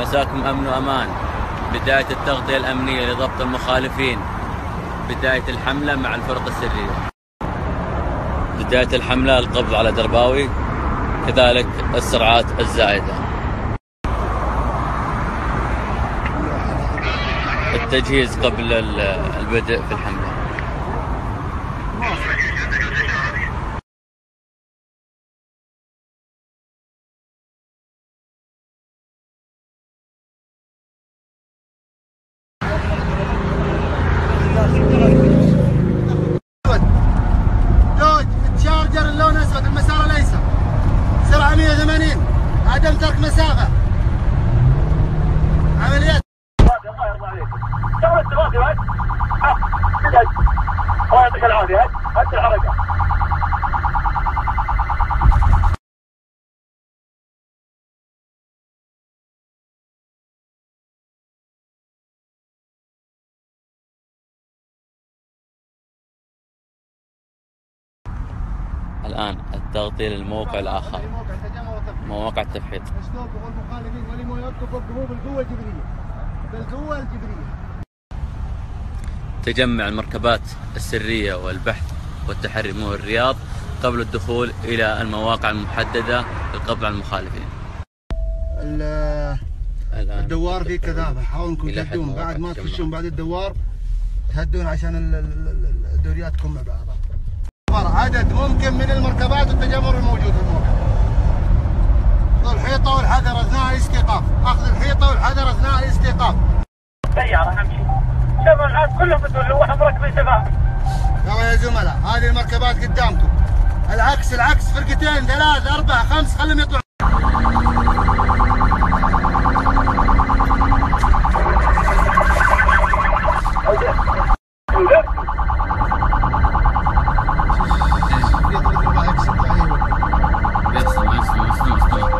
مساكم أمن وأمان. بداية التغطية الأمنية لضبط المخالفين. بداية الحملة مع الفرق السرية. بداية الحملة القبض على درباوي، كذلك السرعات الزائدة. التجهيز قبل البدء في الحملة. دوج تشارجر اللون اسود، المسار الايسر، سرعه 180، عدم ترك مسافه. عمليات الله يرضى عليك. شغل التغاضي بعد. الله يعطيك العافيه. هات الحركه. الآن التغطية للموقع الآخر، مواقع التفحيط. المخالفين ولم يوقفوا بالقوه الجبريه. بالقوه الجبريه. تجمع المركبات السرية والبحث والتحري من الرياض قبل الدخول إلى المواقع المحددة للقبض على المخالفين. الدوار فيه كثافة، حاولوا انكم تهدون بعد ما تخشون بعد الدوار، تهدون عشان الدوريات تكون مع بعضها. عدد ممكن من المركبات والتجمر الموجود في الموقع. اخذ الحيطة والحذر اثناء الاستيقاف، اخذ الحيطة والحذر اثناء الاستيقاف. سيارة اهم شيء. شوفوا الان كلهم بدون لوحة مركبين شباب. يلا يا زملاء، هذه المركبات قدامكم. العكس فرقتين 3 4 5 خليهم يطلعوا.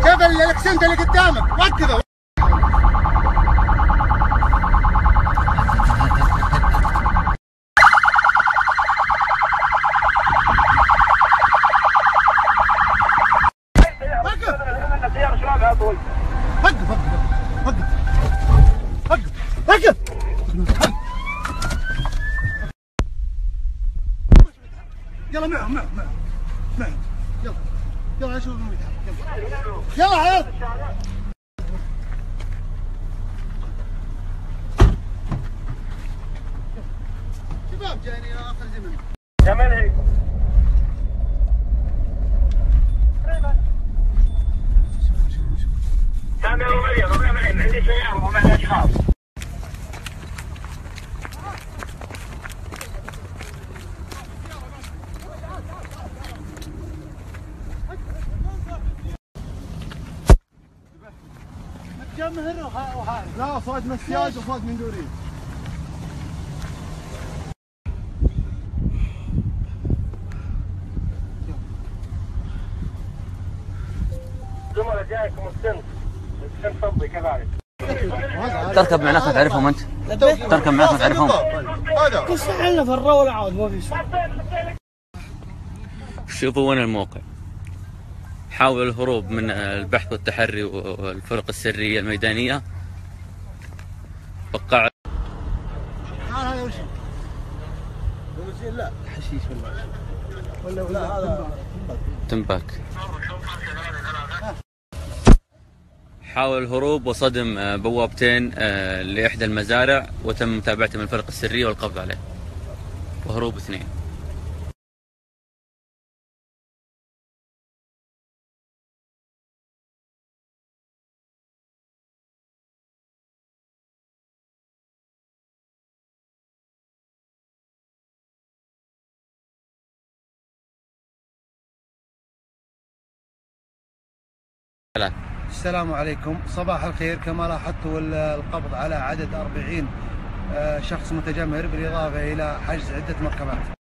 شوف الاكسنت اللي قدامك، وقفه. وقف. يلا معهم. يلا اشوف انه يتحرك. يلا عيال. شباب جايين اخر زمن. يا ملهي. سامي ومريم عندي سيارة ومعنا اشخاص. جمهر وحارب. لا فوز مسياج وفوز من دورين. زملاء جايكم السن فضي كذلك. تركب مع ناس ما تعرفهم أنت؟ تركب مع ناس ما تعرفهم؟ هذا بس احنا في الروله عاد ما في شيء. شوفوا وين الموقع. حاول الهروب من البحث والتحري والفرق السرية الميدانية. بقع. هذا وش؟ لا حشيش ولا هذا تنباك. حاول الهروب وصدم بوابتين لإحدى المزارع، وتم متابعته من الفرق السرية والقبض عليه، وهروب 2. السلام عليكم، صباح الخير. كما لاحظتوا القبض على عدد 40 شخص متجمهر، بالإضافة إلى حجز عدة مركبات.